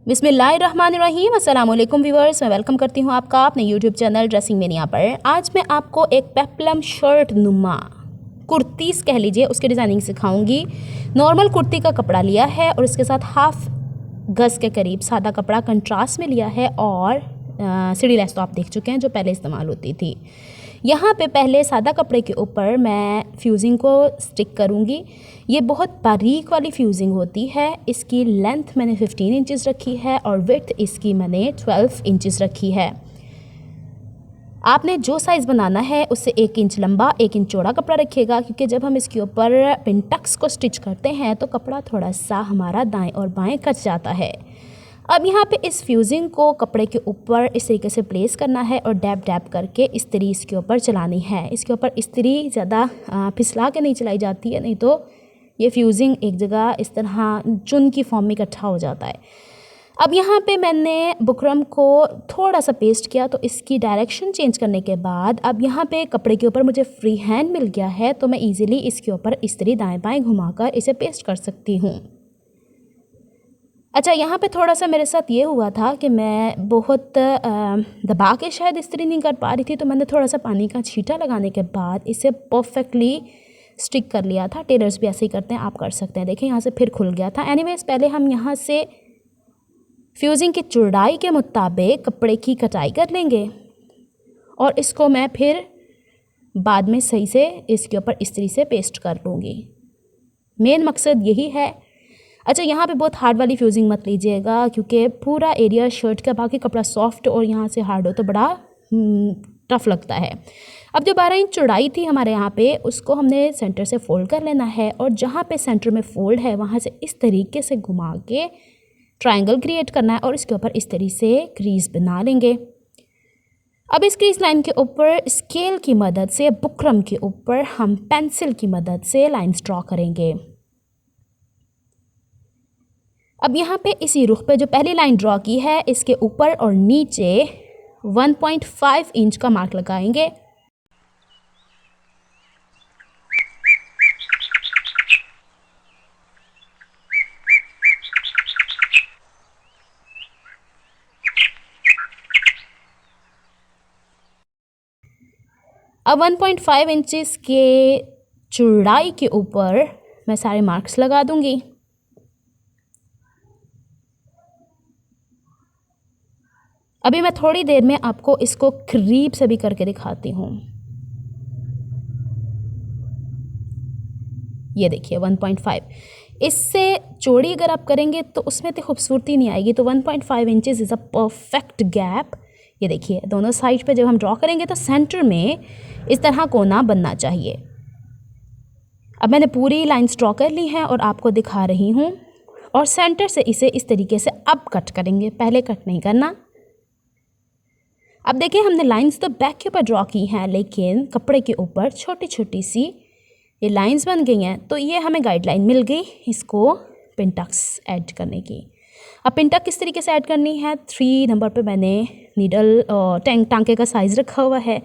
बिस्मिल्लाहिर्रहमानिर्रहीम। अस्सलाम वालेकुम व्यूअर्स, मैं वेलकम करती हूँ आपका अपने यूट्यूब चैनल ड्रेसिंग मेनिया पर। आज मैं आपको एक पेप्लम शर्ट नुमा कुर्तीज़ कह लीजिए उसकी डिज़ाइनिंग सिखाऊंगी। नॉर्मल कुर्ती का कपड़ा लिया है और उसके साथ हाफ गज़ के करीब सादा कपड़ा कंट्रास्ट में लिया है और सीढ़ी लेस तो आप देख चुके हैं जो पहले इस्तेमाल होती थी। यहाँ पे पहले सादा कपड़े के ऊपर मैं फ्यूजिंग को स्टिक करूँगी। ये बहुत बारीक वाली फ्यूजिंग होती है। इसकी लेंथ मैंने 15 इंचज़ रखी है और विड्थ इसकी मैंने 12 इंचज़ रखी है। आपने जो साइज़ बनाना है उससे 1 इंच लंबा 1 इंच चौड़ा कपड़ा रखिएगा, क्योंकि जब हम इसके ऊपर पिनटक्स को स्टिच करते हैं तो कपड़ा थोड़ा सा हमारा दाएं और बाएं कट जाता है। अब यहाँ पे इस फ्यूजिंग को कपड़े के ऊपर इस तरीके से प्लेस करना है और डैब डैब करके इस्त्री इसके ऊपर चलानी है। इसके ऊपर इस्त्री ज़्यादा फिसला के नहीं चलाई जाती है, नहीं तो ये फ्यूजिंग एक जगह इस तरह चुन की फॉर्म में इकट्ठा हो जाता है। अब यहाँ पे मैंने बुकरम को थोड़ा सा पेस्ट किया तो इसकी डायरेक्शन चेंज करने के बाद अब यहाँ पे कपड़े के ऊपर मुझे फ्री हैंड मिल गया है, तो मैं इजीली इसके ऊपर इस्त्री दाएं बाएं घुमाकर इसे पेस्ट कर सकती हूँ। अच्छा, यहाँ पे थोड़ा सा मेरे साथ ये हुआ था कि मैं बहुत दबा के शायद इस्त्री नहीं कर पा रही थी, तो मैंने थोड़ा सा पानी का छींटा लगाने के बाद इसे परफेक्टली स्टिक कर लिया था। टेलर्स भी ऐसे ही करते हैं, आप कर सकते हैं। देखें यहाँ से फिर खुल गया था। एनीवेज, पहले हम यहाँ से फ्यूजिंग की चौड़ाई के मुताबिक कपड़े की कटाई कर लेंगे और इसको मैं फिर बाद में सही से इसके ऊपर इस्त्री से पेस्ट कर लूँगी। मेन मकसद यही है। अच्छा, यहाँ पे बहुत हार्ड वाली फ्यूजिंग मत लीजिएगा, क्योंकि पूरा एरिया शर्ट का बाकी कपड़ा सॉफ्ट और यहाँ से हार्ड हो तो बड़ा टफ लगता है। अब जो 12 इंच चौड़ाई थी हमारे यहाँ पे, उसको हमने सेंटर से फ़ोल्ड कर लेना है और जहाँ पे सेंटर में फ़ोल्ड है वहाँ से इस तरीके से घुमा के ट्रायंगल क्रिएट करना है और इसके ऊपर इस तरीके से क्रीज बना लेंगे। अब इस क्रीज लाइन के ऊपर स्केल की मदद से बुकरम के ऊपर हम पेंसिल की मदद से लाइन्स ड्रॉ करेंगे। अब यहाँ पे इसी रुख पे जो पहली लाइन ड्रॉ की है इसके ऊपर और नीचे 1.5 इंच का मार्क लगाएंगे। अब 1.5 इंचेस के चौड़ाई के ऊपर मैं सारे मार्क्स लगा दूंगी। अभी मैं थोड़ी देर में आपको इसको करीब से भी करके दिखाती हूँ। ये देखिए 1.5, इससे चौड़ी अगर आप करेंगे तो उसमें तो खूबसूरती नहीं आएगी। तो 1.5 inches is a perfect gap. ये देखिए दोनों साइड पे जब हम ड्रॉ करेंगे तो सेंटर में इस तरह कोना बनना चाहिए। अब मैंने पूरी लाइन्स ड्रॉ कर ली हैं और आपको दिखा रही हूँ, और सेंटर से इसे इस तरीके से अब कट करेंगे, पहले कट नहीं करना। अब देखिए हमने लाइंस तो बैक के ऊपर ड्रॉ की हैं, लेकिन कपड़े के ऊपर छोटी छोटी सी ये लाइंस बन गई हैं। तो ये हमें गाइडलाइन मिल गई इसको पिनटक्स ऐड करने की। अब पिनटक किस तरीके से ऐड करनी है, 3 नंबर पे मैंने नीडल टांके का साइज़ रखा हुआ है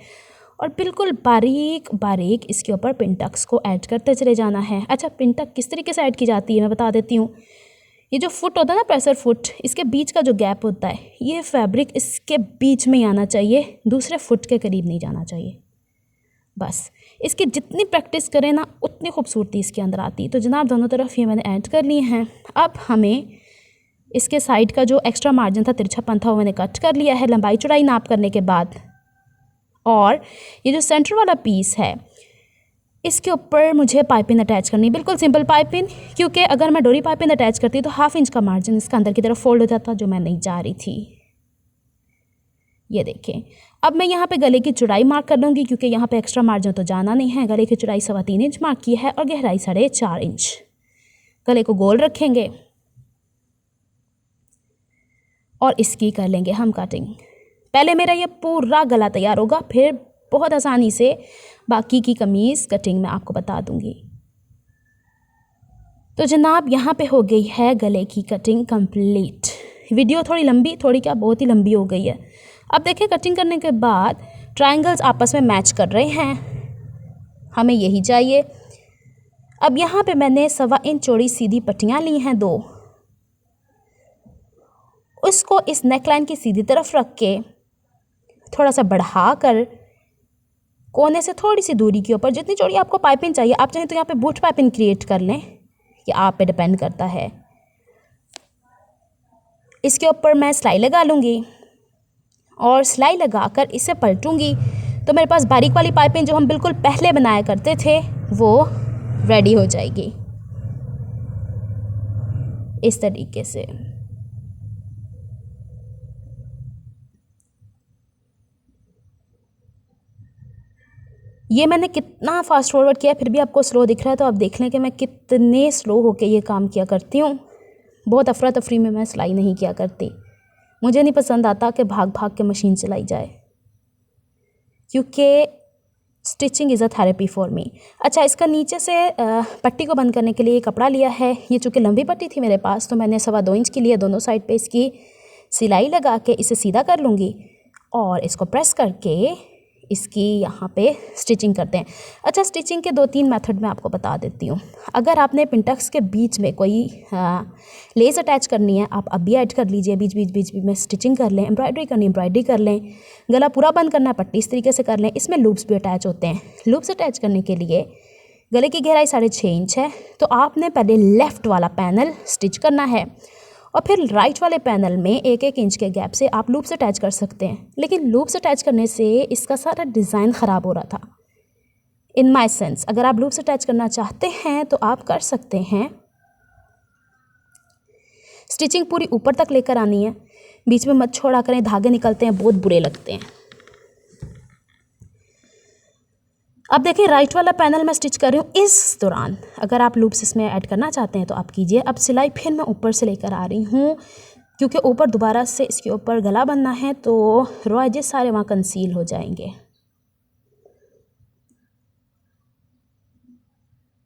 और बिल्कुल बारीक बारीक इसके ऊपर पिनटक्स को ऐड करते चले जाना है। अच्छा, पिनटक किस तरीके से ऐड की जाती है मैं बता देती हूँ। ये जो फुट होता है ना, प्रेशर फुट, इसके बीच का जो गैप होता है, ये फैब्रिक इसके बीच में ही आना चाहिए, दूसरे फुट के करीब नहीं जाना चाहिए। बस इसकी जितनी प्रैक्टिस करें ना उतनी खूबसूरती इसके अंदर आती। तो जनाब दोनों तरफ ये मैंने ऐड कर लिए हैं। अब हमें इसके साइड का जो एक्स्ट्रा मार्जिन था, तिरछापन था, वो मैंने कट कर लिया है लंबाई चौड़ाई नाप करने के बाद। और ये जो सेंटर वाला पीस है इसके ऊपर मुझे पाइपिंग अटैच करनी, बिल्कुल सिंपल पाइपिंग, क्योंकि अगर मैं डोरी पाइपिंग अटैच करती तो 1/2 इंच का मार्जिन इसका अंदर की तरफ फोल्ड हो जाता, जो मैं नहीं चाह रही थी। ये देखें, अब मैं यहाँ पे गले की चौड़ाई मार्क कर लूँगी, क्योंकि यहाँ पे एक्स्ट्रा मार्जिन तो जाना नहीं है। गले की चौड़ाई 3.25 इंच मार्क की है और गहराई 4.5 इंच। गले को गोल रखेंगे और इसकी कर लेंगे हम कटिंग। पहले मेरा ये पूरा गला तैयार होगा, फिर बहुत आसानी से बाकी की कमीज़ कटिंग मैं आपको बता दूंगी। तो जनाब यहाँ पे हो गई है गले की कटिंग कंप्लीट। वीडियो थोड़ी लंबी, थोड़ी क्या बहुत ही लंबी हो गई है। अब देखें, कटिंग करने के बाद ट्रायंगल्स आपस में मैच कर रहे हैं, हमें यही चाहिए। अब यहाँ पे मैंने 1.25 इंच चौड़ी सीधी पट्टियाँ ली हैं 2, उसको इस नेकलाइन की सीधी तरफ रख के थोड़ा सा बढ़ा कर कोने से थोड़ी सी दूरी के ऊपर जितनी चौड़ी आपको पाइपिंग चाहिए, आप चाहें तो यहाँ पे बूट पाइपिंग क्रिएट कर लें, कि आप पे डिपेंड करता है। इसके ऊपर मैं सिलाई लगा लूँगी और सिलाई लगाकर इसे पलटूँगी तो मेरे पास बारीक वाली पाइपिंग जो हम बिल्कुल पहले बनाया करते थे वो रेडी हो जाएगी इस तरीके से। ये मैंने कितना फास्ट फॉरवर्ड किया फिर भी आपको स्लो दिख रहा है, तो आप देख लें कि मैं कितने स्लो होके ये काम किया करती हूँ। बहुत अफरा तफरी में मैं सिलाई नहीं किया करती, मुझे नहीं पसंद आता कि भाग भाग के मशीन चलाई जाए, क्योंकि stitching is a therapy for me. अच्छा, इसका नीचे से पट्टी को बंद करने के लिए कपड़ा लिया है। ये चूँकि लंबी पट्टी थी मेरे पास तो मैंने 2.25 इंच की लिए, दोनों साइड पे इसकी सिलाई लगा के इसे सीधा कर लूँगी और इसको प्रेस करके इसकी यहाँ पे स्टिचिंग करते हैं। अच्छा, स्टिचिंग के 2-3 मेथड मैं आपको बता देती हूँ। अगर आपने पिनटक्स के बीच में कोई लेस अटैच करनी है, आप अभी ऐड कर लीजिए, बीच में स्टिचिंग कर लें। एम्ब्रॉयडरी करनी एम्ब्रॉयडरी कर लें, गला पूरा बंद करना है पट्टी इस तरीके से कर लें। इसमें लूप्स भी अटैच होते हैं। लूप्स अटैच करने के लिए गले की गहराई 6.5 इंच है, तो आपने पहले लेफ़्ट वाला पैनल स्टिच करना है और फिर राइट वाले पैनल में 1-1 इंच के गैप से आप लूप्स अटैच कर सकते हैं। लेकिन लूप्स अटैच करने से इसका सारा डिज़ाइन ख़राब हो रहा था इन माई सेंस। अगर आप लूप्स अटैच करना चाहते हैं तो आप कर सकते हैं। स्टिचिंग पूरी ऊपर तक लेकर आनी है, बीच में मत छोड़ा करें, धागे निकलते हैं, बहुत बुरे लगते हैं। अब देखिए, राइट वाला पैनल मैं स्टिच कर रही हूँ। इस दौरान अगर आप लूप्स इसमें ऐड करना चाहते हैं तो आप कीजिए। अब सिलाई फिर मैं ऊपर से लेकर आ रही हूँ, क्योंकि ऊपर दोबारा से इसके ऊपर गला बनना है तो रॉ एजेस सारे वहाँ कंसील हो जाएंगे।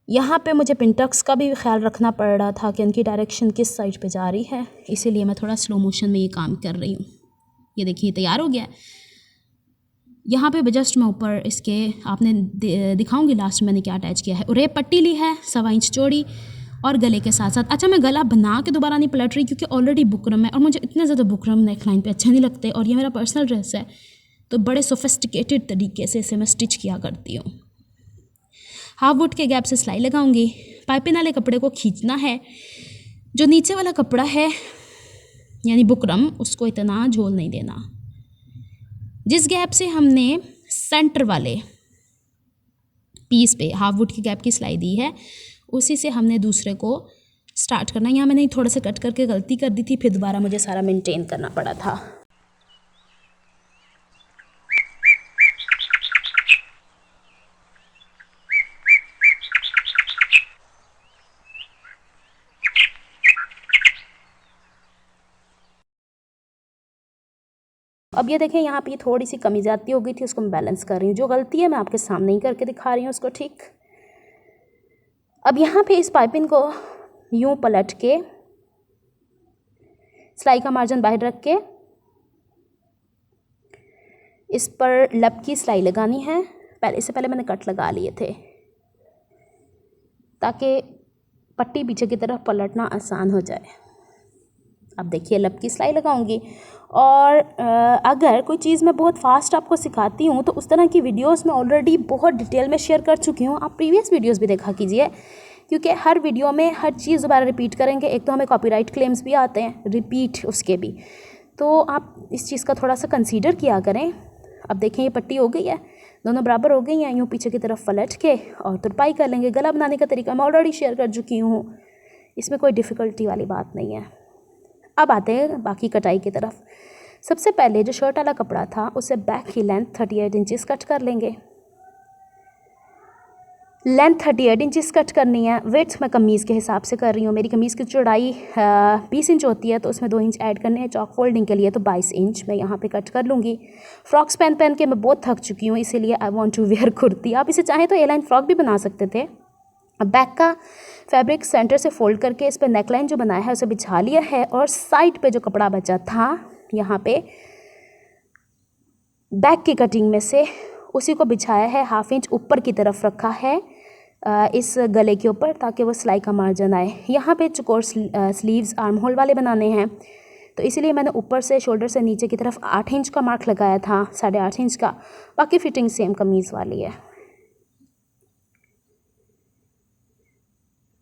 यहाँ पे मुझे पिनटक्स का भी ख्याल रखना पड़ रहा था कि उनकी डायरेक्शन किस साइड पे जा रही है, इसीलिए मैं थोड़ा स्लो मोशन में ये काम कर रही हूँ। ये देखिए तैयार हो गया है। यहाँ पे जस्ट मैं ऊपर इसके आपने दिखाऊंगी लास्ट में मैंने क्या अटैच किया है। और ये पट्टी ली है 1.25 इंच चौड़ी और गले के साथ साथ। अच्छा, मैं गला बना के दोबारा नहीं पलट रही क्योंकि ऑलरेडी बुकरम है और मुझे इतने ज़्यादा बुकरम नेकलाइन पे अच्छे नहीं लगते, और ये मेरा पर्सनल ड्रेस है तो बड़े सोफिस्टिकेटेड तरीके से इसे मैं स्टिच किया करती हूँ। हाफ वुड के गैप से सिलाई लगाऊंगी। पाइपिंग वाले कपड़े को खींचना है, जो नीचे वाला कपड़ा है यानी बुकरम उसको इतना झोल नहीं देना। जिस गैप से हमने सेंटर वाले पीस पे हाफ वुड की गैप की सिलाई दी है उसी से हमने दूसरे को स्टार्ट करना है। यहाँ मैंने थोड़ा सा कट करके गलती कर दी थी, फिर दोबारा मुझे सारा मेंटेन करना पड़ा था। अब ये देखें, यहाँ पे थोड़ी सी कमी ज़्यादती हो गई थी, उसको मैं बैलेंस कर रही हूँ। जो गलती है मैं आपके सामने ही करके दिखा रही हूँ उसको, ठीक। अब यहाँ पे इस पाइपिंग को यूँ पलट के सिलाई का मार्जिन बाहर रख के इस पर लब की सिलाई लगानी है। इससे पहले मैंने कट लगा लिए थे ताकि पट्टी पीछे की तरफ पलटना आसान हो जाए। अब देखिए, लब की सिलाई लगाऊंगी। और अगर कोई चीज़ मैं बहुत फास्ट आपको सिखाती हूँ तो उस तरह की वीडियोस मैं ऑलरेडी बहुत डिटेल में शेयर कर चुकी हूँ। आप प्रीवियस वीडियोस भी देखा कीजिए, क्योंकि हर वीडियो में हर चीज़ दोबारा रिपीट करेंगे, एक तो हमें कॉपीराइट क्लेम्स भी आते हैं रिपीट उसके भी, तो आप इस चीज़ का थोड़ा सा कंसीडर किया करें। अब देखें, ये पट्टी हो गई है, दोनों बराबर हो गई हैं। यूँ पीछे की तरफ पलट के और तुरपाई कर लेंगे। गला बनाने का तरीका मैं ऑलरेडी शेयर कर चुकी हूँ, इसमें कोई डिफ़िकल्टी वाली बात नहीं है। अब आते हैं बाकी कटाई की तरफ। सबसे पहले जो शर्ट वाला कपड़ा था उसे बैक की लेंथ 38 इंचेस कट कर लेंगे। लेंथ 38 इंचेस कट करनी है। विड्थ मैं कमीज़ के हिसाब से कर रही हूँ। मेरी कमीज़ की चौड़ाई 20 इंच होती है, तो उसमें 2 इंच ऐड करने हैं चॉक फोल्डिंग के लिए, तो 22 इंच मैं यहाँ पे कट कर लूँगी। फ्रॉक्स पहन के मैं बहुत थक चुकी हूँ, इसीलिए I want to wear kurti. आप इसे चाहें तो ए लाइन फ्रॉक भी बना सकते थे। अब बैक का फैब्रिक सेंटर से फोल्ड करके इस पर नेकलाइन जो बनाया है उसे बिछा लिया है, और साइड पे जो कपड़ा बचा था यहाँ पे बैक की कटिंग में से उसी को बिछाया है, 1/2 इंच ऊपर की तरफ रखा है इस गले के ऊपर, ताकि वो सिलाई का मार्जिन आए। यहाँ पे चौकोर स्लीव्स आर्म होल वाले बनाने हैं, तो इसीलिए मैंने ऊपर से शोल्डर से नीचे की तरफ 8 इंच का मार्क लगाया था, 8.5 इंच का। बाकी फिटिंग सेम कमीज़ वाली है।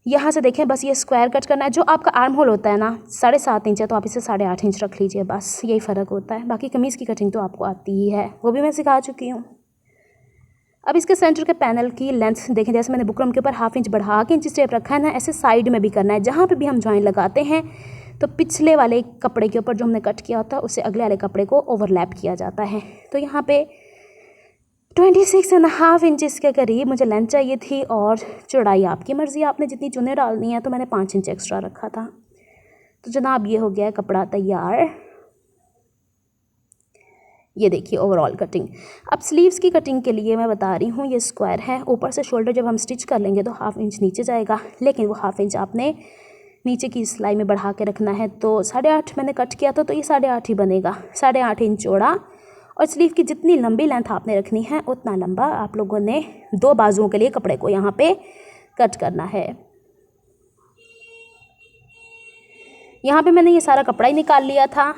यहाँ से देखें, बस ये स्क्वायर कट करना है। जो आपका आर्म होल होता है ना 7.5 इंच है, तो आप इसे 8.5 इंच रख लीजिए, बस यही फ़र्क होता है। बाकी कमीज़ की कटिंग तो आपको आती ही है, वो भी मैं सिखा चुकी हूँ। अब इसके सेंटर के पैनल की लेंथ देखें, जैसे मैंने बुकरम के ऊपर 1/2 इंच बढ़ा के इंच स्टेप रखा है ना, ऐसे साइड में भी करना है। जहाँ पे भी हम जॉइन लगाते हैं तो पिछले वाले कपड़े के ऊपर जो हमने कट किया होता है उससे अगले वाले कपड़े को ओवरलैप किया जाता है। तो यहाँ पे 26.5 इंचज़ के करीब मुझे लेंथ चाहिए थी, और चौड़ाई आपकी मर्ज़ी, आपने जितनी चुने डालनी है। तो मैंने 5 इंच एक्स्ट्रा रखा था। तो जनाब ये हो गया है कपड़ा तैयार। ये देखिए ओवरऑल कटिंग। अब स्लीव्स की कटिंग के लिए मैं बता रही हूँ, ये स्क्वायर है। ऊपर से शोल्डर जब हम स्टिच कर लेंगे तो 1/2 इंच नीचे जाएगा, लेकिन वो 1/2 इंच आपने नीचे की सिलाई में बढ़ा के रखना है। तो 8.5 मैंने कट किया था, तो ये 8.5 ही बनेगा। 8.5 इंच चौड़ा, और स्लीव की जितनी लंबी लेंथ आपने रखनी है उतना लंबा आप लोगों ने 2 बाजुओं के लिए कपड़े को यहाँ पे कट करना है। यहाँ पे मैंने ये सारा कपड़ा ही निकाल लिया था।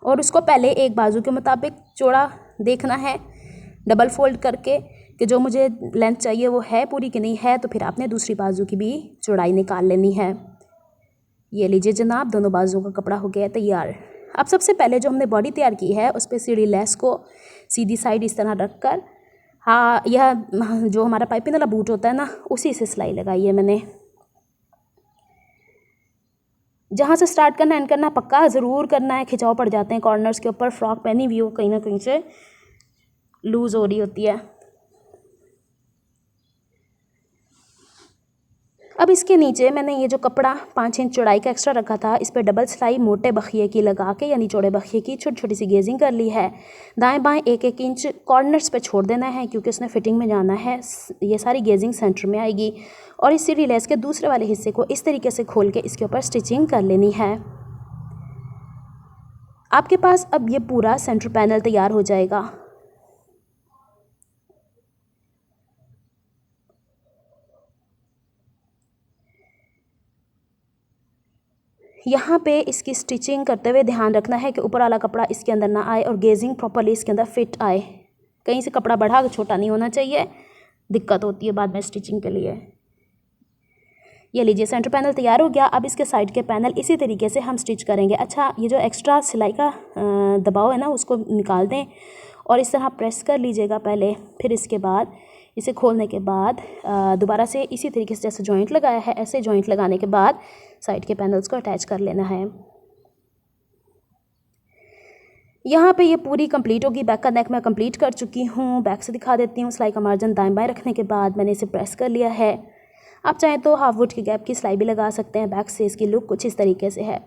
और उसको पहले एक बाजू के मुताबिक चौड़ा देखना है, डबल फोल्ड करके, कि जो मुझे लेंथ चाहिए वो है पूरी कि नहीं है। तो फिर आपने दूसरी बाजू की भी चौड़ाई निकाल लेनी है। ये लीजिए जनाब, दोनों बाजुओं का कपड़ा हो गया तैयार। अब सबसे पहले जो हमने बॉडी तैयार की है उस पर सीढ़ी लेस को सीधी साइड इस तरह रख कर, हाँ, यह जो हमारा पाइपिंग वाला बूट होता है ना, उसी से सिलाई लगाई है मैंने। जहाँ से स्टार्ट करना एंड करना पक्का ज़रूर करना है, खिंचाव पड़ जाते हैं कॉर्नर्स के ऊपर। फ्रॉक पहनी हुई हो कहीं ना कहीं से लूज़ हो रही होती है। अब इसके नीचे मैंने ये जो कपड़ा 5 इंच चौड़ाई का एक्स्ट्रा रखा था, इस पर डबल सिलाई मोटे बखिए की लगा के, यानी चौड़े बखिए की छोटी छोटी सी गेजिंग कर ली है। दाएं बाएं 1-1 इंच कॉर्नर्स पे छोड़ देना है, क्योंकि उसने फिटिंग में जाना है। ये सारी गेजिंग सेंटर में आएगी। और इस सीढ़ी लेस के दूसरे वाले हिस्से को इस तरीके से खोल के इसके ऊपर स्टिचिंग कर लेनी है। आपके पास अब ये पूरा सेंटर पैनल तैयार हो जाएगा। यहाँ पे इसकी स्टिचिंग करते हुए ध्यान रखना है कि ऊपर वाला कपड़ा इसके अंदर ना आए और गेजिंग प्रॉपर्ली इसके अंदर फिट आए। कहीं से कपड़ा बढ़ा के छोटा नहीं होना चाहिए, दिक्कत होती है बाद में स्टिचिंग के लिए। ये लीजिए सेंटर पैनल तैयार हो गया। अब इसके साइड के पैनल इसी तरीके से हम स्टिच करेंगे। अच्छा, ये जो एक्स्ट्रा सिलाई का दबाव है ना, उसको निकाल दें और इस तरह प्रेस कर लीजिएगा पहले। फिर इसके बाद इसे खोलने के बाद दोबारा से इसी तरीके से जैसे जॉइंट लगाया है, ऐसे जॉइंट लगाने के बाद साइड के पैनल्स को अटैच कर लेना है। यहाँ पे ये पूरी कंप्लीट होगी। बैक का नेक मैं कंप्लीट कर चुकी हूँ। बैक से दिखा देती हूँ। सिलाई का मार्जिन दाएं बाएं रखने के बाद मैंने इसे प्रेस कर लिया है। आप चाहें तो हाफ वुड के गैप की सिलाई भी लगा सकते हैं। बैक से इसकी लुक कुछ इस तरीके से है।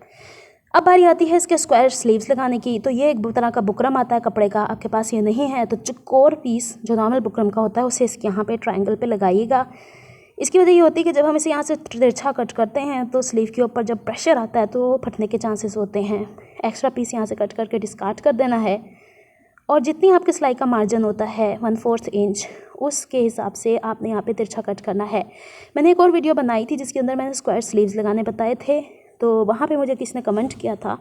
अब बारी आती है इसके स्क्वायर स्लीव्स लगाने की। तो ये एक तरह का बुकरम आता है कपड़े का। आपके पास ये नहीं है तो चकोर पीस जो नॉर्मल बुकरम का होता है उसे इसके यहाँ पे ट्रायंगल पे लगाइएगा। इसकी वजह ये होती है कि जब हम इसे यहाँ से तिरछा कट करते हैं तो स्लीव के ऊपर जब प्रेशर आता है तो फटने के चांसेस होते हैं। एक्स्ट्रा पीस यहाँ से कट करके डिस्कार्ड कर देना है। और जितनी आपके सिलाई का मार्जिन होता है 1/4 इंच, उसके हिसाब से आपने यहाँ पे तिरछा कट करना है। मैंने एक और वीडियो बनाई थी जिसके अंदर मैंने स्क्वायर स्लीव्स लगाने बताए थे। तो वहाँ पे मुझे किसी ने कमेंट किया था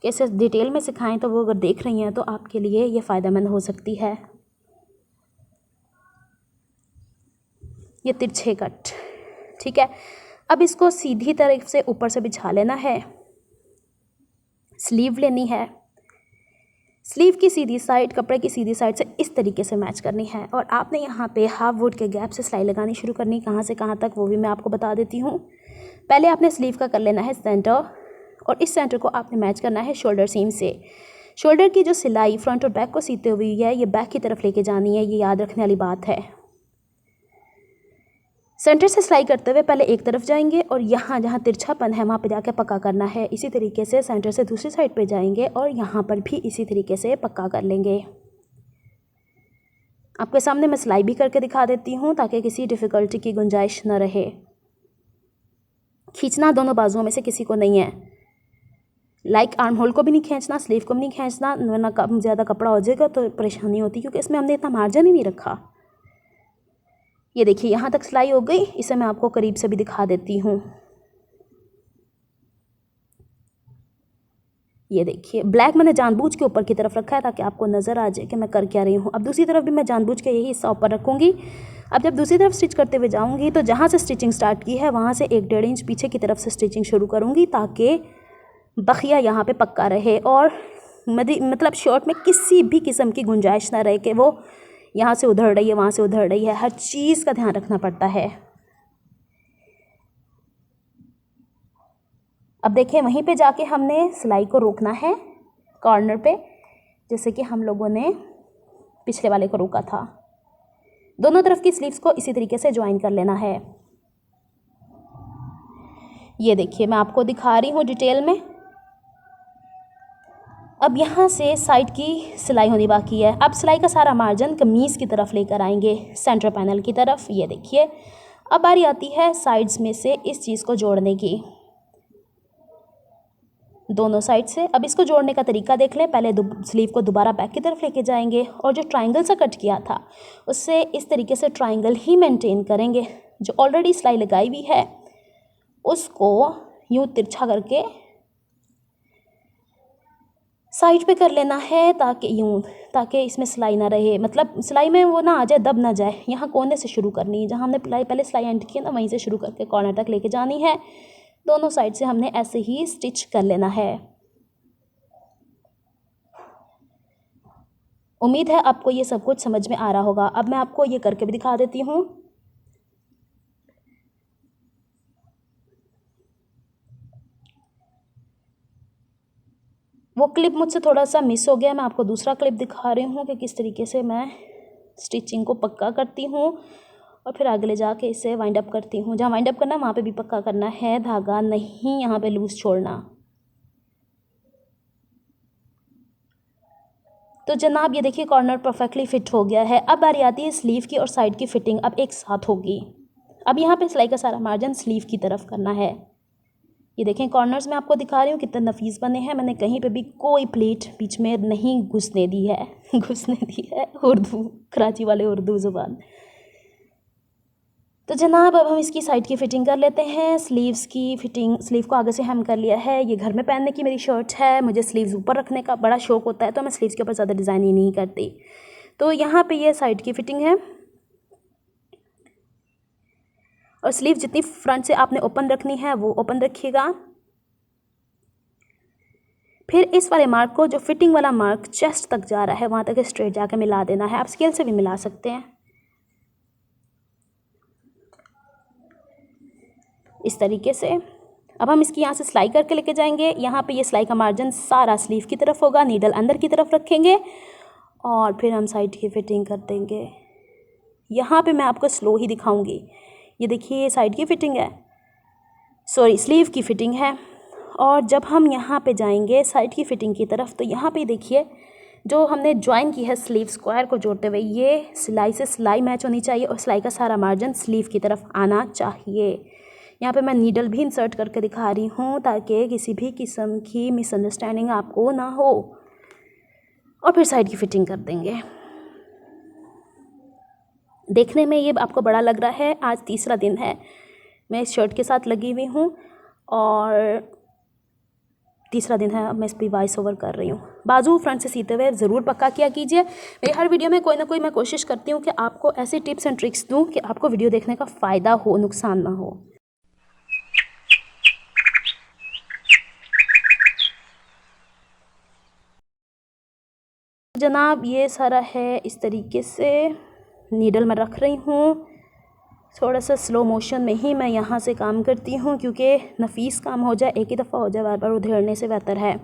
कि इसे डिटेल में सिखाएं, तो वो अगर देख रही हैं तो आपके लिए ये फ़ायदेमंद हो सकती है। ये तिरछे कट, ठीक है। अब इसको सीधी तरफ से ऊपर से बिछा लेना है। स्लीव लेनी है। स्लीव की सीधी साइड कपड़े की सीधी साइड से इस तरीके से मैच करनी है। और आपने यहाँ पे हाफ वुड के गैप से सिलाई लगानी शुरू करनी। कहाँ से कहाँ तक वो भी मैं आपको बता देती हूँ। पहले आपने स्लीव का कर लेना है सेंटर, और इस सेंटर को आपने मैच करना है शोल्डर सीम से। शोल्डर की जो सिलाई फ्रंट और बैक को सीते हुए है, ये बैक की तरफ लेके जानी है। ये याद रखने वाली बात है। सेंटर से सिलाई करते हुए पहले एक तरफ जाएंगे और यहाँ जहाँ तिरछापन है वहाँ पे जाके पक्का करना है। इसी तरीके से सेंटर से दूसरी साइड पे जाएंगे और यहाँ पर भी इसी तरीके से पक्का कर लेंगे। आपके सामने मैं सिलाई भी करके दिखा देती हूँ ताकि किसी डिफ़िकल्टी की गुंजाइश न रहे। खींचना दोनों बाजुओं में से किसी को नहीं है। लाइक आर्म होल को भी नहीं खींचना, स्लीव को भी नहीं खींचना, वरना ज़्यादा कपड़ा हो जाएगा तो परेशानी होती, क्योंकि इसमें हमने इतना मार्जिन ही नहीं रखा। ये देखिए यहाँ तक सिलाई हो गई। इसे मैं आपको करीब से भी दिखा देती हूँ। ये देखिए ब्लैक मैंने जानबूझ के ऊपर की तरफ रखा है ताकि आपको नज़र आ जाए कि मैं कर क्या रही हूँ। अब दूसरी तरफ भी मैं जानबूझ के यही हिस्सा ऊपर रखूँगी। अब जब दूसरी तरफ स्टिच करते हुए जाऊँगी तो जहाँ से स्टिचिंग स्टार्ट की है वहाँ से 1-1.5 इंच पीछे की तरफ से स्टिचिंग शुरू करूँगी ताकि बखिया यहाँ पे पक्का रहे और मतलब शर्ट में किसी भी किस्म की गुंजाइश ना रहे कि वो यहाँ से उधड़ रही है, वहाँ से उधड़ रही है। हर चीज़ का ध्यान रखना पड़ता है। अब देखिए वहीं पे जाके हमने सिलाई को रोकना है कॉर्नर पे, जैसे कि हम लोगों ने पिछले वाले को रोका था। दोनों तरफ की स्लीव्स को इसी तरीके से ज्वाइन कर लेना है। ये देखिए मैं आपको दिखा रही हूँ डिटेल में। अब यहाँ से साइड की सिलाई होनी बाकी है। अब सिलाई का सारा मार्जिन कमीज़ की तरफ लेकर आएंगे, सेंटर पैनल की तरफ। ये देखिए अब बारी आती है साइड्स में से इस चीज़ को जोड़ने की, दोनों साइड से। अब इसको जोड़ने का तरीका देख लें। पहले स्लीव को दोबारा बैक की तरफ लेके जाएंगे और जो ट्रायंगल सा कट किया था उससे इस तरीके से ट्रायंगल ही मेंटेन करेंगे। जो ऑलरेडी सिलाई लगाई हुई है उसको यूँ तिरछा करके साइड पे कर लेना है ताकि इसमें सिलाई ना रहे, मतलब सिलाई में वो ना आ जाए, दब ना जाए। यहाँ कोने से शुरू करनी है, जहाँ हमने पहले सिलाई एंड की है ना वहीं से शुरू करके कॉर्नर तक लेके जानी है। दोनों साइड से हमने ऐसे ही स्टिच कर लेना है। उम्मीद है आपको ये सब कुछ समझ में आ रहा होगा। अब मैं आपको ये करके भी दिखा देती हूँ। वो क्लिप मुझसे थोड़ा सा मिस हो गया, मैं आपको दूसरा क्लिप दिखा रही हूँ कि किस तरीके से मैं स्टिचिंग को पक्का करती हूँ और फिर आगे ले जाके इसे वाइंड अप करती हूँ। जहाँ वाइंड अप करना है वहाँ पे भी पक्का करना है, धागा नहीं यहाँ पे लूज़ छोड़ना। तो जनाब ये देखिए कॉर्नर परफेक्टली फिट हो गया है। अब बारी आती है स्लीव की और साइड की फिटिंग अब एक साथ होगी। अब यहाँ पे सिलाई का सारा मार्जिन स्लीव की तरफ करना है। ये देखें कॉर्नर्स में आपको दिखा रही हूँ कितने नफीस बने हैं। मैंने कहीं पे भी कोई प्लेट बीच में नहीं घुसने दी है उर्दू, कराची वाले उर्दू ज़ुबान। तो जनाब अब हम इसकी साइड की फ़िटिंग कर लेते हैं। स्लीव्स की फ़िटिंग, स्लीव को आगे से हम कर लिया है। ये घर में पहनने की मेरी शर्ट है, मुझे स्लीव्स ऊपर रखने का बड़ा शौक़ होता है तो मैं स्लीव्स के ऊपर ज़्यादा डिज़ाइन ही नहीं करती। तो यहाँ पे ये साइड की फ़िटिंग है और स्लीव जितनी फ्रंट से आपने ओपन रखनी है वो ओपन रखिएगा। फिर इस वाले मार्क को, जो फिटिंग वाला मार्क चेस्ट तक जा रहा है वहाँ तक स्ट्रेट जाकर मिला देना है। आप स्केल से भी मिला सकते हैं इस तरीके से। अब हम इसकी यहाँ से सिलाई करके लेके जाएंगे। यहाँ पे ये सिलाई का मार्जिन सारा स्लीव की तरफ होगा, नीडल अंदर की तरफ रखेंगे और फिर हम साइड की फ़िटिंग कर देंगे। यहाँ पे मैं आपको स्लो ही दिखाऊंगी। ये देखिए ये साइड की फ़िटिंग है, सॉरी स्लीव की फ़िटिंग है। और जब हम यहाँ पे जाएंगे साइड की फ़िटिंग की तरफ तो यहाँ पे देखिए जो हमने ज्वाइन की है स्लीव स्क्वायर को जोड़ते हुए, ये सिलाई से सिलाई मैच होनी चाहिए और सिलाई का सारा मार्जिन स्लीव की तरफ आना चाहिए। यहाँ पे मैं नीडल भी इंसर्ट करके दिखा रही हूँ ताकि किसी भी किस्म की मिसअंडरस्टैंडिंग आपको ना हो। और फिर साइड की फ़िटिंग कर देंगे। देखने में ये आपको बड़ा लग रहा है, आज तीसरा दिन है मैं इस शर्ट के साथ लगी हुई हूँ और तीसरा दिन है अब मैं इस पर वॉइस ओवर कर रही हूँ। बाजू फ्रंट से सीते हुए ज़रूर पक्का किया कीजिए। मेरी हर वीडियो में कोई ना कोई मैं कोशिश करती हूँ कि आपको ऐसी टिप्स एंड ट्रिक्स दूँ कि आपको वीडियो देखने का फ़ायदा हो, नुकसान ना हो। जनाब ये सारा है इस तरीके से नीडल में रख रही हूँ। थोड़ा सा स्लो मोशन में ही मैं यहाँ से काम करती हूँ क्योंकि नफीस काम हो जाए, एक ही दफ़ा हो जाए, बार बार उधेड़ने से बेहतर है।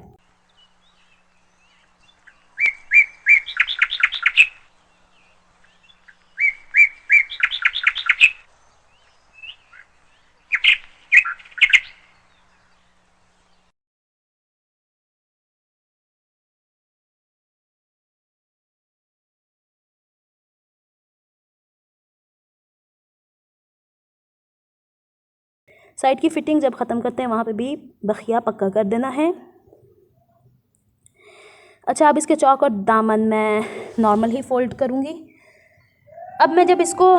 साइड की फ़िटिंग जब ख़त्म करते हैं वहाँ पे भी बखिया पक्का कर देना है। अच्छा अब इसके चौक और दामन मैं नॉर्मल ही फ़ोल्ड करूँगी। अब मैं जब इसको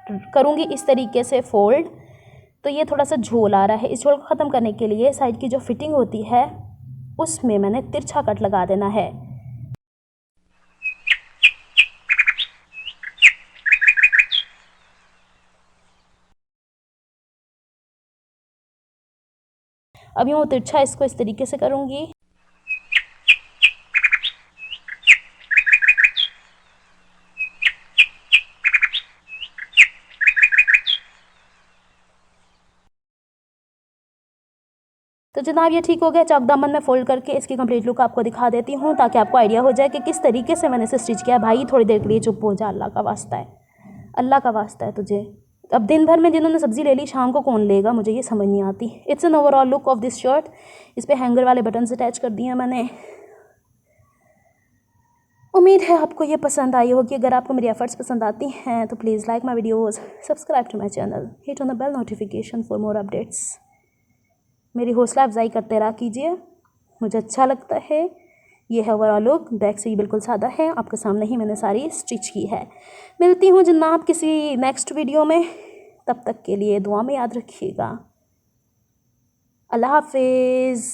करूँगी इस तरीके से फोल्ड, तो ये थोड़ा सा झोल आ रहा है। इस झोल को ख़त्म करने के लिए साइड की जो फिटिंग होती है उसमें मैंने तिरछा कट लगा देना है। अब यूँ तिरछा इसको इस तरीके से करूँगी। तो जनाब ये ठीक हो गया। चाक दामन में फ़ोल्ड करके इसकी कंप्लीट लुक आपको दिखा देती हूँ ताकि आपको आइडिया हो जाए कि किस तरीके से मैंने इसे स्टिच किया। भाई थोड़ी देर के लिए चुप हो जा, अल्लाह का वास्ता है, अल्लाह का वास्ता है तुझे। अब दिन भर में जिन्होंने सब्ज़ी ले ली शाम को कौन लेगा, मुझे ये समझ नहीं आती। It's an overall look of this shirt. इस पर हैंगर वाले बटन्स अटैच कर दिए हैं मैंने। उम्मीद है आपको ये पसंद आई होगी। अगर आपको मेरी एफर्ट्स पसंद आती हैं तो please like my videos, subscribe to my channel, hit on the bell notification for more updates. मेरी हौसला अफजाई करते रहा कीजिए, मुझे अच्छा लगता है। ये है ओवरऑल लुक। बैक से ये बिल्कुल सादा है, आपके सामने ही मैंने सारी स्टिच की है। मिलती हूँ जनाब किसी नेक्स्ट वीडियो में, तब तक के लिए दुआ में याद रखिएगा। अल्लाह हाफिज़।